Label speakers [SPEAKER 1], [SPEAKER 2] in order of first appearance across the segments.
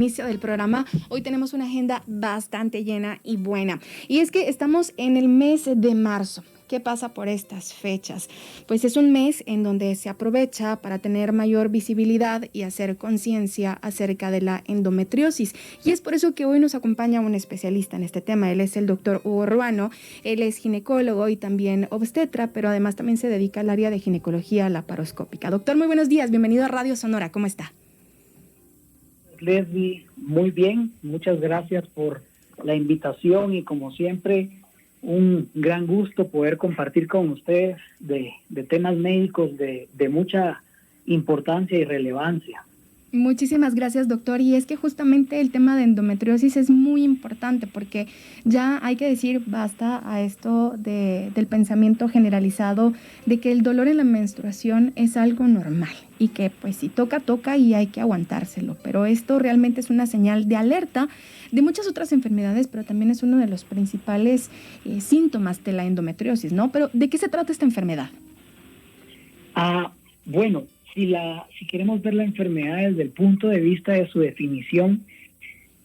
[SPEAKER 1] Inicio del programa, hoy tenemos una agenda bastante llena y buena. Y es que estamos en el mes de marzo. ¿Qué pasa por estas fechas? Pues es un mes en donde se aprovecha para tener mayor visibilidad y hacer conciencia acerca de la endometriosis. Y es por eso que hoy nos acompaña un especialista en este tema. Él es el doctor Hugo Ruano. Él es ginecólogo y también obstetra, pero además también se dedica al área de ginecología laparoscópica. Doctor, muy buenos días. Bienvenido a Radio Sonora. ¿Cómo está?
[SPEAKER 2] Leslie, muy bien, muchas gracias por la invitación y como siempre un gran gusto poder compartir con ustedes de temas médicos de mucha importancia y relevancia.
[SPEAKER 1] Muchísimas gracias, doctor. Y es que justamente el tema de endometriosis es muy importante porque ya hay que decir basta a esto del pensamiento generalizado de que el dolor en la menstruación es algo normal y que pues si toca, toca y hay que aguantárselo. Pero esto realmente es una señal de alerta de muchas otras enfermedades, pero también es uno de los principales síntomas de la endometriosis, ¿no? Pero ¿de qué se trata esta enfermedad?
[SPEAKER 2] Bueno, si queremos ver la enfermedad desde el punto de vista de su definición,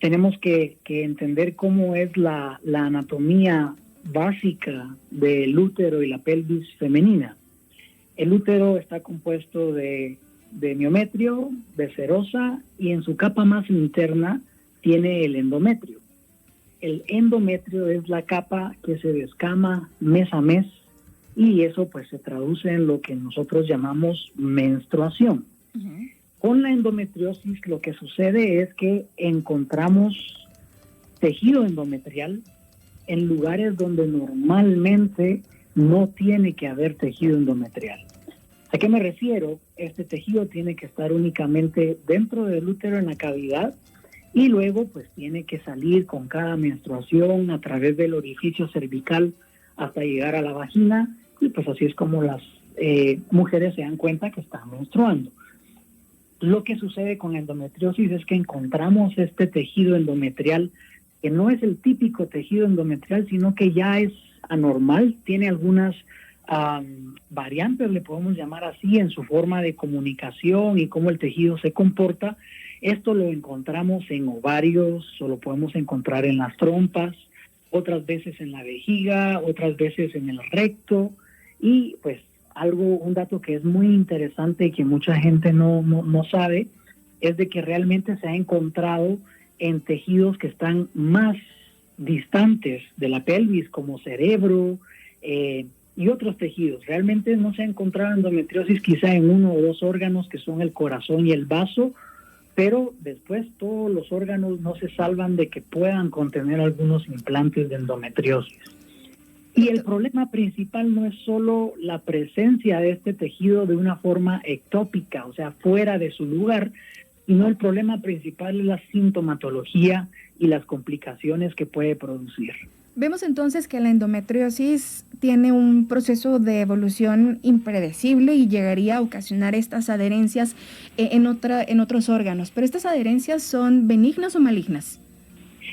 [SPEAKER 2] tenemos que entender cómo es la anatomía básica del útero y la pelvis femenina. El útero está compuesto de miometrio, de serosa, y en su capa más interna tiene el endometrio. El endometrio es la capa que se descama mes a mes, y eso pues se traduce en lo que nosotros llamamos menstruación. Uh-huh. Con la endometriosis lo que sucede es que encontramos tejido endometrial en lugares donde normalmente no tiene que haber tejido endometrial. ¿A qué me refiero? Este tejido tiene que estar únicamente dentro del útero en la cavidad y luego pues tiene que salir con cada menstruación a través del orificio cervical hasta llegar a la vagina. Y pues así es como las mujeres se dan cuenta que están menstruando. Lo que sucede con endometriosis es que encontramos este tejido endometrial que no es el típico tejido endometrial, sino que ya es anormal, tiene algunas variantes, le podemos llamar así, en su forma de comunicación y cómo el tejido se comporta. Esto lo encontramos en ovarios, o lo podemos encontrar en las trompas, otras veces en la vejiga, otras veces en el recto. Y pues un dato que es muy interesante y que mucha gente no sabe, es de que realmente se ha encontrado en tejidos que están más distantes de la pelvis, como cerebro y otros tejidos. Realmente no se ha encontrado endometriosis quizá en uno o dos órganos que son el corazón y el vaso, pero después todos los órganos no se salvan de que puedan contener algunos implantes de endometriosis. Y el problema principal no es solo la presencia de este tejido de una forma ectópica, o sea, fuera de su lugar, sino el problema principal es la sintomatología y las complicaciones que puede producir.
[SPEAKER 1] Vemos entonces que la endometriosis tiene un proceso de evolución impredecible y llegaría a ocasionar estas adherencias en otros órganos. ¿Pero estas adherencias son benignas o malignas?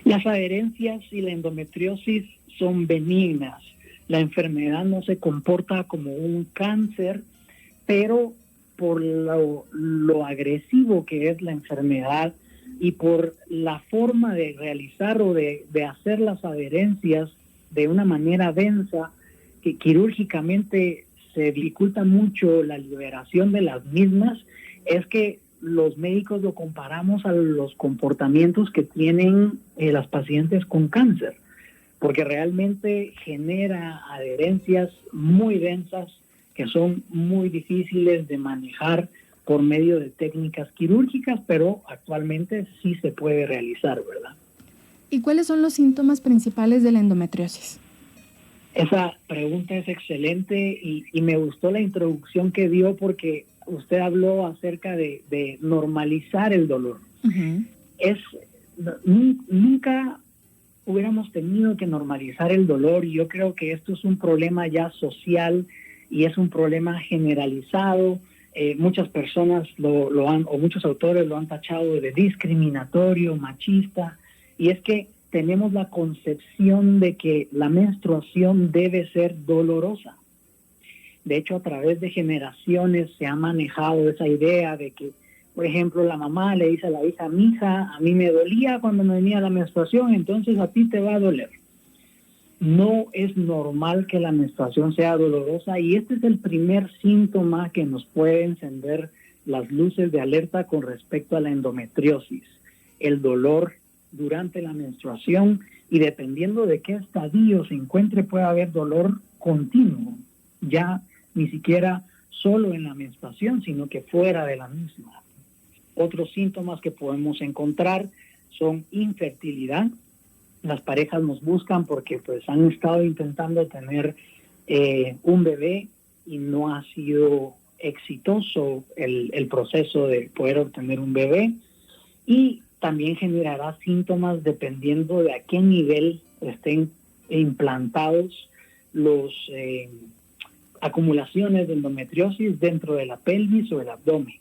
[SPEAKER 2] Las adherencias y la endometriosis son benignas. La enfermedad no se comporta como un cáncer, pero por lo agresivo que es la enfermedad y por la forma de realizar o de hacer las adherencias de una manera densa, que quirúrgicamente se dificulta mucho la liberación de las mismas, es que los médicos lo comparamos a los comportamientos que tienen las pacientes con cáncer, porque realmente genera adherencias muy densas que son muy difíciles de manejar por medio de técnicas quirúrgicas, pero actualmente sí se puede realizar, ¿verdad?
[SPEAKER 1] ¿Y cuáles son los síntomas principales de la endometriosis?
[SPEAKER 2] Esa pregunta es excelente y me gustó la introducción que dio porque usted habló acerca de normalizar el dolor. Uh-huh. Nunca hubiéramos tenido que normalizar el dolor y yo creo que esto es un problema ya social y es un problema generalizado. Muchas personas lo han, o muchos autores lo han tachado de discriminatorio, machista, y es que tenemos la concepción de que la menstruación debe ser dolorosa. De hecho, a través de generaciones se ha manejado esa idea de que Por ejemplo, la mamá le dice a la hija, mija, a mí me dolía cuando me venía la menstruación, entonces a ti te va a doler. No es normal que la menstruación sea dolorosa y este es el primer síntoma que nos puede encender las luces de alerta con respecto a la endometriosis. El dolor durante la menstruación y dependiendo de qué estadio se encuentre puede haber dolor continuo, ya ni siquiera solo en la menstruación, sino que fuera de la misma. Otros síntomas que podemos encontrar son infertilidad. Las parejas nos buscan porque pues han estado intentando tener un bebé y no ha sido exitoso el proceso de poder obtener un bebé, y también generará síntomas dependiendo de a qué nivel estén implantados los acumulaciones de endometriosis dentro de la pelvis o el abdomen.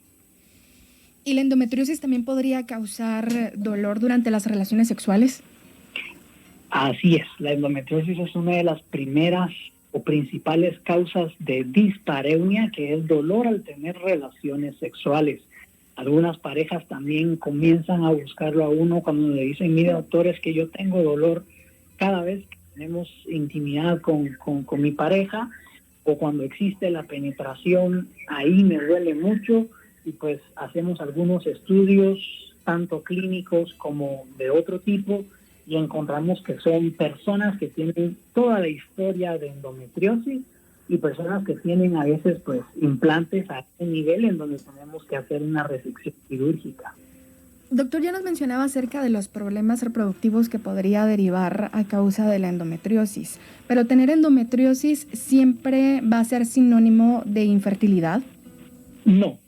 [SPEAKER 1] ¿Y la endometriosis también podría causar dolor durante las relaciones sexuales?
[SPEAKER 2] Así es, la endometriosis es una de las primeras o principales causas de dispareunia, que es dolor al tener relaciones sexuales. Algunas parejas también comienzan a buscarlo a uno cuando le dicen, mire doctor, es que yo tengo dolor cada vez que tenemos intimidad con mi pareja, o cuando existe la penetración, ahí me duele mucho. Y pues hacemos algunos estudios, tanto clínicos como de otro tipo, y encontramos que son personas que tienen toda la historia de endometriosis y personas que tienen a veces pues implantes a este nivel en donde tenemos que hacer una resección quirúrgica.
[SPEAKER 1] Doctor, ya nos mencionaba acerca de los problemas reproductivos que podría derivar a causa de la endometriosis, pero ¿tener endometriosis siempre va a ser sinónimo de infertilidad?
[SPEAKER 2] No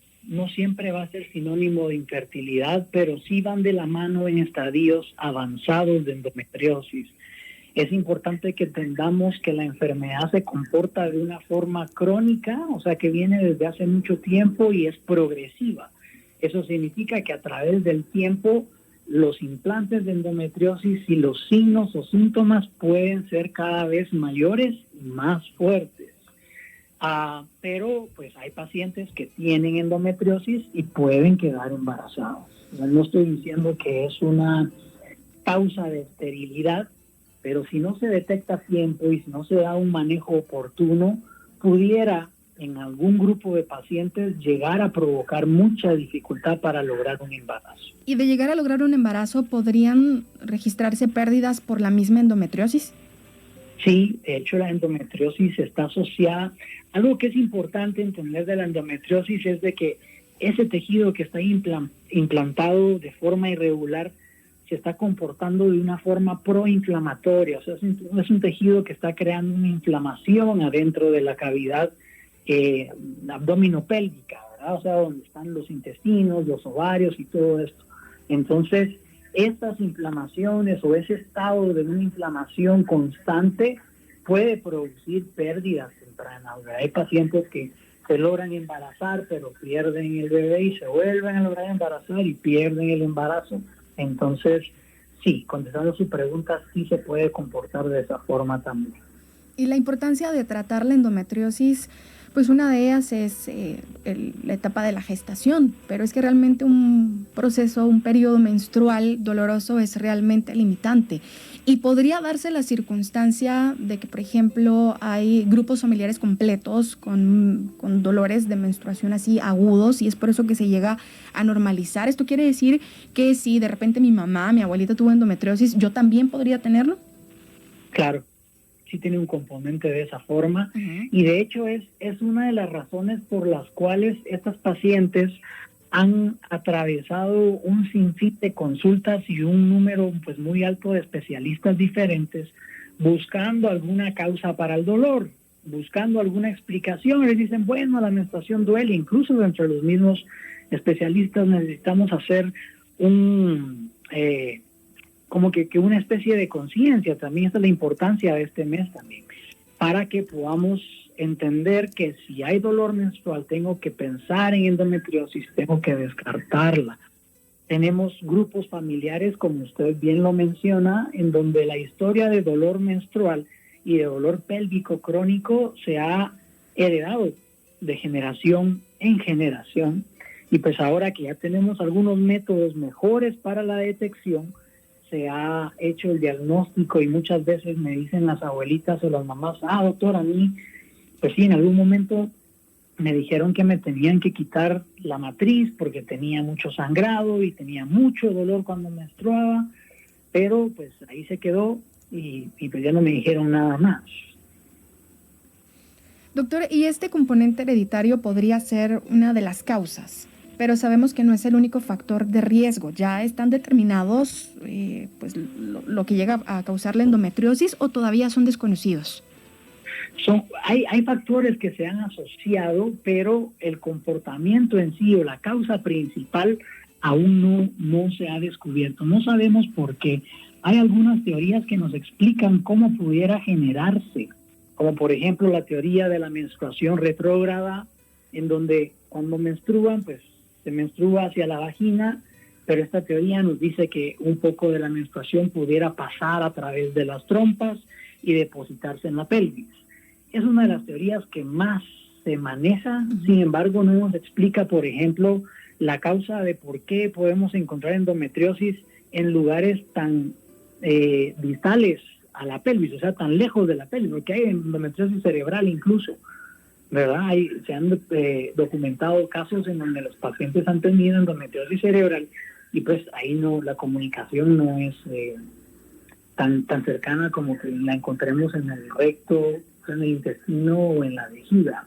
[SPEAKER 2] siempre va a ser sinónimo de infertilidad, pero sí van de la mano en estadios avanzados de endometriosis. Es importante que entendamos que la enfermedad se comporta de una forma crónica, o sea que viene desde hace mucho tiempo y es progresiva. Eso significa que a través del tiempo los implantes de endometriosis y los signos o síntomas pueden ser cada vez mayores y más fuertes. Pero pues hay pacientes que tienen endometriosis y pueden quedar embarazados. No estoy diciendo que es una causa de esterilidad, pero si no se detecta a tiempo y si no se da un manejo oportuno, pudiera en algún grupo de pacientes llegar a provocar mucha dificultad para lograr un embarazo.
[SPEAKER 1] ¿Y de llegar a lograr un embarazo podrían registrarse pérdidas por la misma endometriosis?
[SPEAKER 2] Sí, de hecho la endometriosis está asociada. Algo que es importante entender de la endometriosis es de que ese tejido que está implantado de forma irregular se está comportando de una forma proinflamatoria, o sea, es un tejido que está creando una inflamación adentro de la cavidad abdominopélvica, ¿verdad? O sea, donde están los intestinos, los ovarios y todo esto. Entonces, estas inflamaciones o ese estado de una inflamación constante puede producir pérdidas tempranas. Hay pacientes que se logran embarazar pero pierden el bebé y se vuelven a lograr embarazar y pierden el embarazo. Entonces, sí, contestando su pregunta, sí se puede comportar de esa forma también.
[SPEAKER 1] Y la importancia de tratar la endometriosis, pues una de ellas es la etapa de la gestación, pero es que realmente un proceso, un periodo menstrual doloroso es realmente limitante. Y podría darse la circunstancia de que, por ejemplo, hay grupos familiares completos con dolores de menstruación así agudos y es por eso que se llega a normalizar. ¿Esto quiere decir que si de repente mi mamá, mi abuelita tuvo endometriosis, yo también podría tenerlo?
[SPEAKER 2] Claro. Sí tiene un componente de esa forma, y de hecho es una de las razones por las cuales estas pacientes han atravesado un sinfín de consultas y un número pues muy alto de especialistas diferentes buscando alguna causa para el dolor, buscando alguna explicación. Les dicen, bueno, la menstruación duele, incluso entre los mismos especialistas necesitamos hacer como que una especie de conciencia. También esta es la importancia de este mes también, para que podamos entender que si hay dolor menstrual tengo que pensar en endometriosis, tengo que descartarla. Tenemos grupos familiares, como usted bien lo menciona, en donde la historia de dolor menstrual y de dolor pélvico crónico se ha heredado de generación en generación, Y pues ahora que ya tenemos algunos métodos mejores para la detección, se ha hecho el diagnóstico y muchas veces me dicen las abuelitas o las mamás, doctor, a mí, pues sí, en algún momento me dijeron que me tenían que quitar la matriz porque tenía mucho sangrado y tenía mucho dolor cuando menstruaba, pero pues ahí se quedó y pues ya no me dijeron nada más.
[SPEAKER 1] Doctor, ¿y este componente hereditario podría ser una de las causas? Pero sabemos que no es el único factor de riesgo. ¿Ya están determinados pues lo que llega a causar la endometriosis o todavía son desconocidos?
[SPEAKER 2] Hay factores que se han asociado, pero el comportamiento en sí o la causa principal aún no se ha descubierto. No sabemos por qué. Hay algunas teorías que nos explican cómo pudiera generarse, como por ejemplo la teoría de la menstruación retrógrada, en donde cuando menstruan, pues se menstrua hacia la vagina, pero esta teoría nos dice que un poco de la menstruación pudiera pasar a través de las trompas y depositarse en la pelvis. Es una de las teorías que más se maneja, sin embargo no nos explica, por ejemplo, la causa de por qué podemos encontrar endometriosis en lugares tan distales a la pelvis, o sea, tan lejos de la pelvis, porque hay endometriosis cerebral incluso, ¿verdad? Se han documentado casos en donde los pacientes han tenido endometriosis cerebral y pues ahí no, la comunicación no es tan cercana como que la encontremos en el recto, en el intestino o en la vejiga.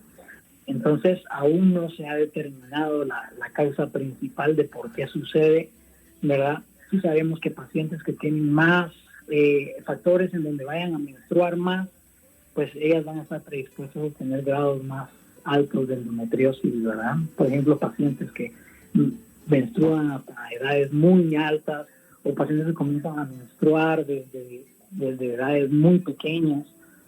[SPEAKER 2] Entonces aún no se ha determinado la causa principal de por qué sucede, ¿verdad? Sí sabemos que pacientes que tienen más factores en donde vayan a menstruar más, pues ellas van a estar predispuestas a tener grados más altos de endometriosis, ¿verdad? Por ejemplo, pacientes que menstruan hasta edades muy altas o pacientes que comienzan a menstruar desde edades muy pequeñas,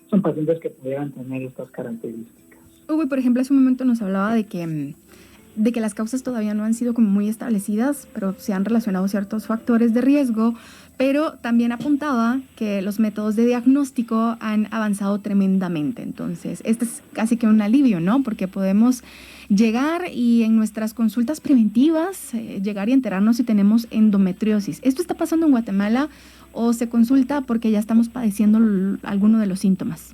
[SPEAKER 2] son pacientes que pudieran tener estas características.
[SPEAKER 1] Hugo, por ejemplo, hace un momento nos hablaba de que las causas todavía no han sido como muy establecidas, pero se han relacionado ciertos factores de riesgo, pero también apuntaba que los métodos de diagnóstico han avanzado tremendamente. Entonces, este es casi que un alivio, ¿no? Porque podemos llegar y en nuestras consultas preventivas, llegar y enterarnos si tenemos endometriosis. ¿Esto está pasando en Guatemala o se consulta porque ya estamos padeciendo alguno de los síntomas?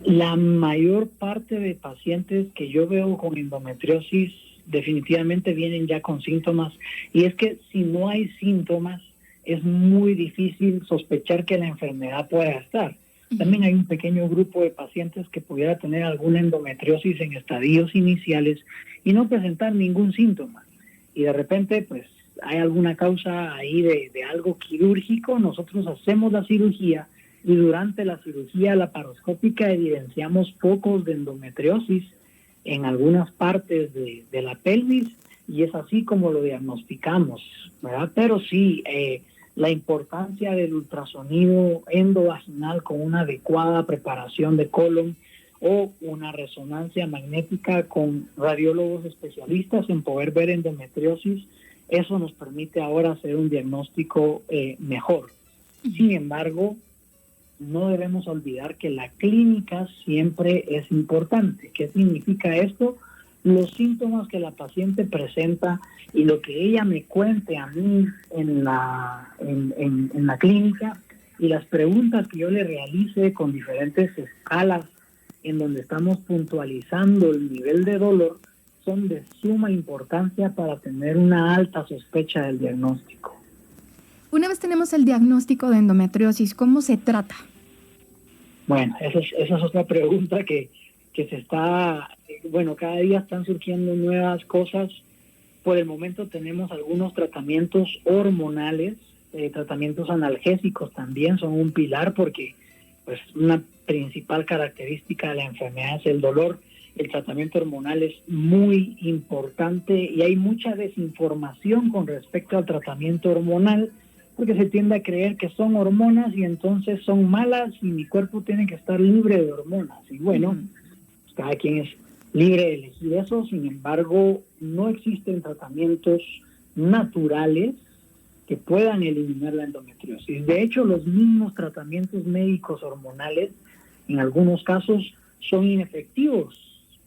[SPEAKER 2] La mayor parte de pacientes que yo veo con endometriosis definitivamente vienen ya con síntomas, y es que si no hay síntomas es muy difícil sospechar que la enfermedad pueda estar. También hay un pequeño grupo de pacientes que pudiera tener alguna endometriosis en estadios iniciales y no presentar ningún síntoma, y de repente pues hay alguna causa ahí de algo quirúrgico. Nosotros hacemos la cirugía y durante la cirugía laparoscópica evidenciamos focos de endometriosis en algunas partes de la pelvis, y es así como lo diagnosticamos, ¿verdad? Pero sí, la importancia del ultrasonido endovaginal con una adecuada preparación de colon o una resonancia magnética con radiólogos especialistas en poder ver endometriosis, eso nos permite ahora hacer un diagnóstico mejor. Sin embargo, no debemos olvidar que la clínica siempre es importante. ¿Qué significa esto? Los síntomas que la paciente presenta y lo que ella me cuente a mí en la clínica, y las preguntas que yo le realice con diferentes escalas en donde estamos puntualizando el nivel de dolor, son de suma importancia para tener una alta sospecha del diagnóstico.
[SPEAKER 1] Una vez tenemos el diagnóstico de endometriosis, ¿cómo se trata?
[SPEAKER 2] Bueno, esa es otra pregunta que se está, cada día están surgiendo nuevas cosas. Por el momento tenemos algunos tratamientos hormonales, tratamientos analgésicos también son un pilar, porque pues una principal característica de la enfermedad es el dolor. El tratamiento hormonal es muy importante y hay mucha desinformación con respecto al tratamiento hormonal, porque se tiende a creer que son hormonas y entonces son malas y mi cuerpo tiene que estar libre de hormonas. Y bueno, cada quien es libre de elegir eso. Sin embargo, no existen tratamientos naturales que puedan eliminar la endometriosis. De hecho, los mismos tratamientos médicos hormonales en algunos casos son inefectivos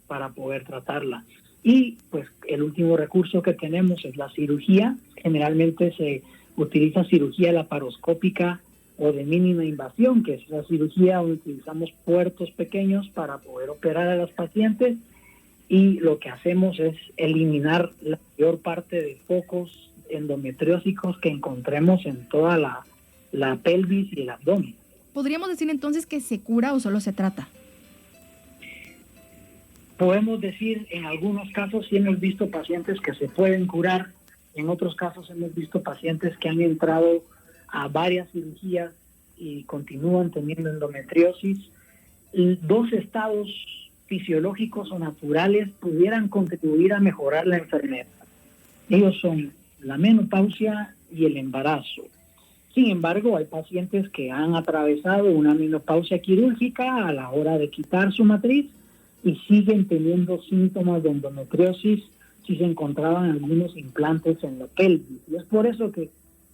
[SPEAKER 2] para poder tratarla. Y pues el último recurso que tenemos es la cirugía. Generalmente se utiliza cirugía laparoscópica o de mínima invasión, que es la cirugía donde utilizamos puertos pequeños para poder operar a los pacientes, y lo que hacemos es eliminar la mayor parte de focos endometriósicos que encontremos en toda la pelvis y el abdomen.
[SPEAKER 1] ¿Podríamos decir entonces que se cura o solo se trata?
[SPEAKER 2] Podemos decir, en algunos casos sí hemos visto pacientes que se pueden curar, en otros casos hemos visto pacientes que han entrado a varias cirugías y continúan teniendo endometriosis. Dos estados fisiológicos o naturales pudieran contribuir a mejorar la enfermedad. Ellos son la menopausia y el embarazo. Sin embargo, hay pacientes que han atravesado una menopausia quirúrgica a la hora de quitar su matriz y siguen teniendo síntomas de endometriosis si se encontraban algunos implantes en la pelvis. Y es por eso que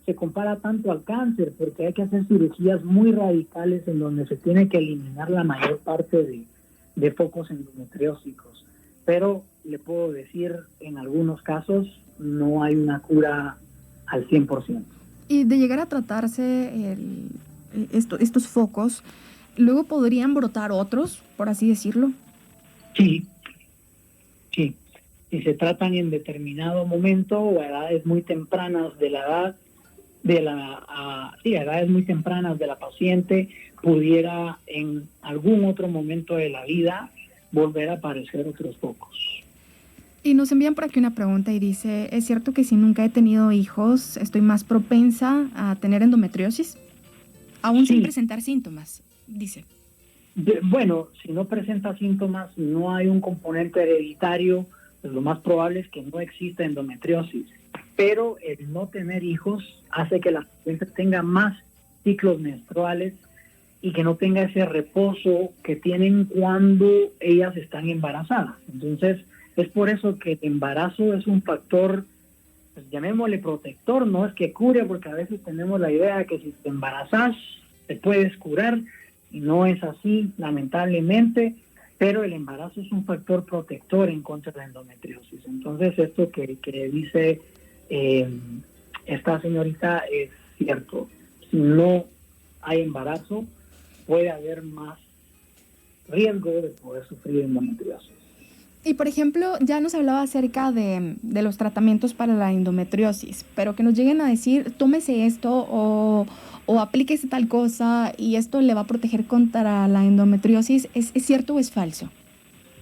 [SPEAKER 2] se compara tanto al cáncer, porque hay que hacer cirugías muy radicales en donde se tiene que eliminar la mayor parte de focos endometriósicos. Pero le puedo decir, en algunos casos no hay una cura al 100%.
[SPEAKER 1] Y de llegar a tratarse estos focos, ¿luego podrían brotar otros, por así decirlo?
[SPEAKER 2] Sí. Si se tratan en determinado momento o a edades muy tempranas de la edad, a edades muy tempranas de la paciente, pudiera en algún otro momento de la vida volver a aparecer otros focos.
[SPEAKER 1] Y nos envían por aquí una pregunta y dice, ¿es cierto que si nunca he tenido hijos, estoy más propensa a tener endometriosis? Aún sin presentar síntomas, dice.
[SPEAKER 2] Bueno, si no presenta síntomas, si no hay un componente hereditario, pues lo más probable es que no exista endometriosis. Pero el no tener hijos hace que la paciente tenga más ciclos menstruales y que no tenga ese reposo que tienen cuando ellas están embarazadas. Entonces, es por eso que el embarazo es un factor, pues, llamémosle protector, no es que cure, porque a veces tenemos la idea de que si te embarazas te puedes curar, y no es así, lamentablemente, pero el embarazo es un factor protector en contra de la endometriosis. Entonces, esto que dice esta señorita es cierto. Si no hay embarazo, puede haber más riesgo de poder sufrir endometriosis.
[SPEAKER 1] Y por ejemplo, ya nos hablaba acerca de los tratamientos para la endometriosis, pero que nos lleguen a decir, tómese esto o aplíquese tal cosa y esto le va a proteger contra la endometriosis, ¿es cierto o es falso?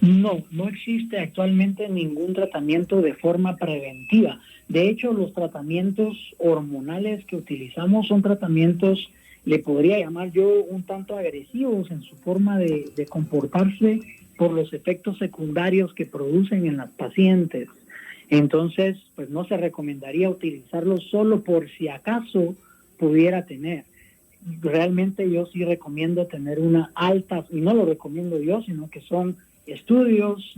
[SPEAKER 2] No existe actualmente ningún tratamiento de forma preventiva. De hecho, los tratamientos hormonales que utilizamos son tratamientos, le podría llamar yo, un tanto agresivos en su forma de comportarse por los efectos secundarios que producen en las pacientes. Entonces, pues no se recomendaría utilizarlos solo por si acaso pudiera tener. Realmente yo sí recomiendo tener una alta, y no lo recomiendo yo, sino que son estudios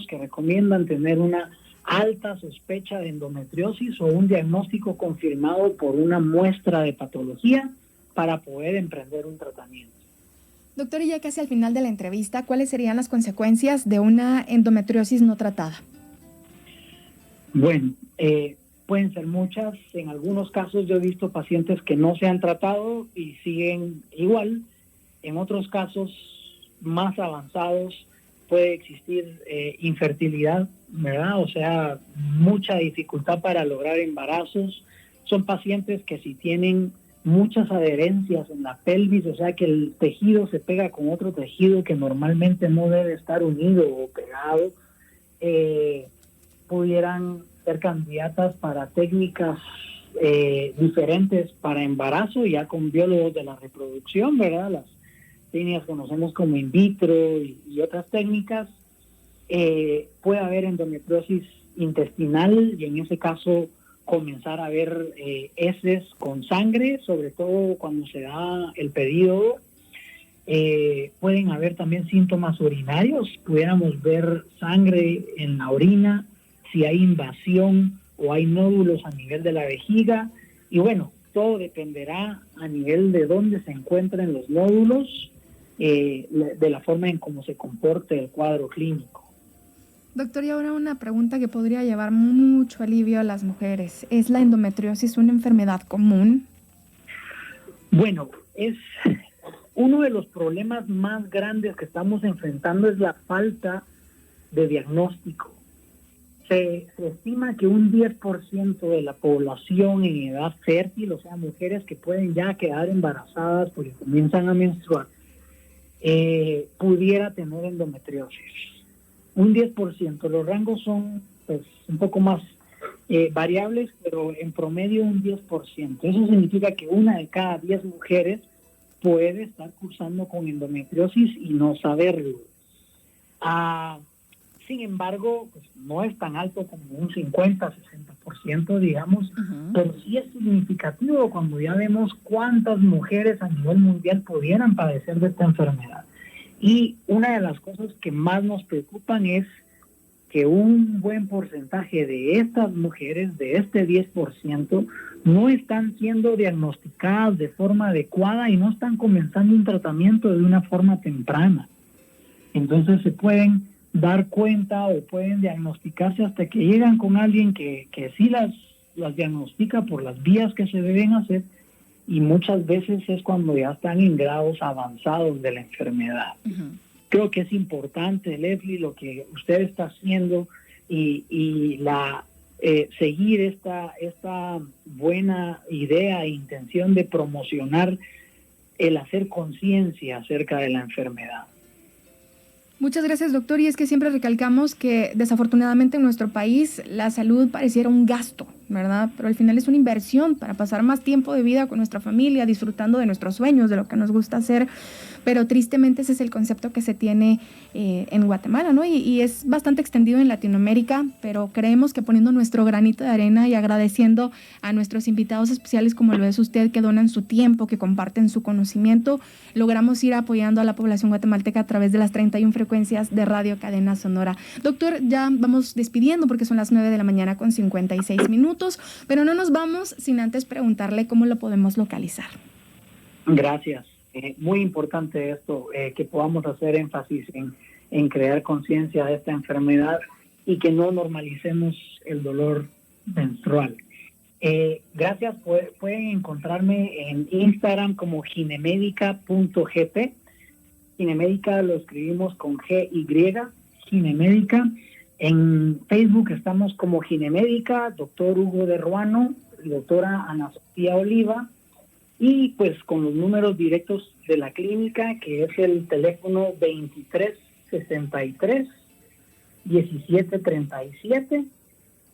[SPEAKER 2] que recomiendan tener una alta sospecha de endometriosis o un diagnóstico confirmado por una muestra de patología para poder emprender un tratamiento.
[SPEAKER 1] Doctor, y ya casi al final de la entrevista, ¿cuáles serían las consecuencias de una endometriosis no tratada?
[SPEAKER 2] Bueno, pueden ser muchas. En algunos casos yo he visto pacientes que no se han tratado y siguen igual. En otros casos más avanzados puede existir infertilidad, ¿verdad? O sea, mucha dificultad para lograr embarazos. Son pacientes que si tienen muchas adherencias en la pelvis, o sea que el tejido se pega con otro tejido que normalmente no debe estar unido o pegado, pudieran ser candidatas para técnicas diferentes para embarazo, ya con biólogos de la reproducción, ¿verdad? Las técnicas que conocemos como in vitro y otras técnicas. Puede haber endometriosis intestinal y en ese caso comenzar a ver heces con sangre, sobre todo cuando se da el periodo. Pueden haber también síntomas urinarios, pudiéramos ver sangre en la orina, si hay invasión o hay nódulos a nivel de la vejiga, y bueno, todo dependerá a nivel de dónde se encuentren los nódulos, de la forma en cómo se comporte el cuadro clínico.
[SPEAKER 1] Doctor, y ahora una pregunta que podría llevar mucho alivio a las mujeres. ¿Es la endometriosis una enfermedad común?
[SPEAKER 2] Bueno, es uno de los problemas más grandes que estamos enfrentando es la falta de diagnóstico. Se estima que un 10% de la población en edad fértil, o sea, mujeres que pueden ya quedar embarazadas porque comienzan a menstruar, pudiera tener endometriosis. Un 10%. Los rangos son pues un poco más variables, pero en promedio un 10%. Eso significa que una de cada 10 mujeres puede estar cursando con endometriosis y no saberlo. Sin embargo, pues, no es tan alto como un 50-60%, digamos, pero sí es significativo cuando ya vemos cuántas mujeres a nivel mundial pudieran padecer de esta enfermedad. Y una de las cosas que más nos preocupan es que un buen porcentaje de estas mujeres, de este 10%, no están siendo diagnosticadas de forma adecuada y no están comenzando un tratamiento de una forma temprana. Entonces se pueden dar cuenta o pueden diagnosticarse hasta que llegan con alguien que sí las diagnostica por las vías que se deben hacer, y muchas veces es cuando ya están en grados avanzados de la enfermedad. Creo que es importante, Leslie, lo que usted está haciendo y seguir esta buena idea e intención de promocionar el hacer conciencia acerca de la enfermedad.
[SPEAKER 1] Muchas gracias, doctor. Y es que siempre recalcamos que desafortunadamente en nuestro país la salud pareciera un gasto, ¿verdad? Pero al final es una inversión para pasar más tiempo de vida con nuestra familia, disfrutando de nuestros sueños, de lo que nos gusta hacer. Pero tristemente ese es el concepto que se tiene en Guatemala, ¿no? Y es bastante extendido en Latinoamérica, pero creemos que poniendo nuestro granito de arena y agradeciendo a nuestros invitados especiales como lo es usted, que donan su tiempo, que comparten su conocimiento, logramos ir apoyando a la población guatemalteca a través de las 31 frecuencias de Radio Cadena Sonora. Doctor, ya vamos despidiendo porque son las 9 de la mañana con 56 minutos, pero no nos vamos sin antes preguntarle cómo lo podemos localizar.
[SPEAKER 2] Gracias. Muy importante esto, que podamos hacer énfasis en crear conciencia de esta enfermedad y que no normalicemos el dolor menstrual. Gracias, pueden encontrarme en Instagram como ginemedica.gp. Ginemedica lo escribimos con G-Y, Ginemedica. En Facebook estamos como Ginemedica, doctor Hugo de Ruano, doctora Ana Sofía Oliva, y pues con los números directos de la clínica, que es el teléfono 2363-1737.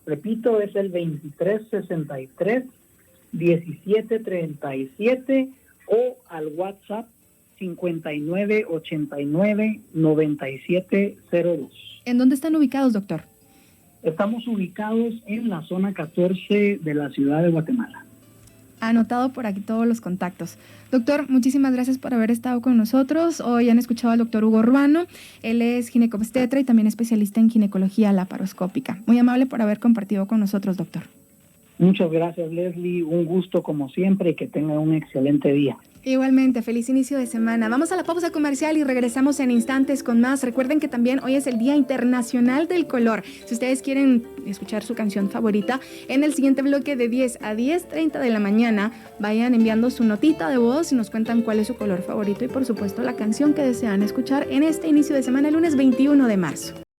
[SPEAKER 2] Repito, es el 2363-1737 o al WhatsApp 5989-9702.
[SPEAKER 1] ¿En dónde están ubicados, doctor?
[SPEAKER 2] Estamos ubicados en la zona 14 de la ciudad de Guatemala.
[SPEAKER 1] Anotado por aquí todos los contactos. Doctor, muchísimas gracias por haber estado con nosotros. Hoy han escuchado al doctor Hugo Ruano. Él es ginecobstetra y también especialista en ginecología laparoscópica. Muy amable por haber compartido con nosotros, doctor.
[SPEAKER 2] Muchas gracias, Leslie. Un gusto como siempre y que tenga un excelente día.
[SPEAKER 1] Igualmente, feliz inicio de semana. Vamos a la pausa comercial y regresamos en instantes con más. Recuerden que también hoy es el Día Internacional del Color. Si ustedes quieren escuchar su canción favorita, en el siguiente bloque de 10 a 10:30 de la mañana, vayan enviando su notita de voz y nos cuentan cuál es su color favorito y por supuesto la canción que desean escuchar en este inicio de semana, el lunes 21 de marzo.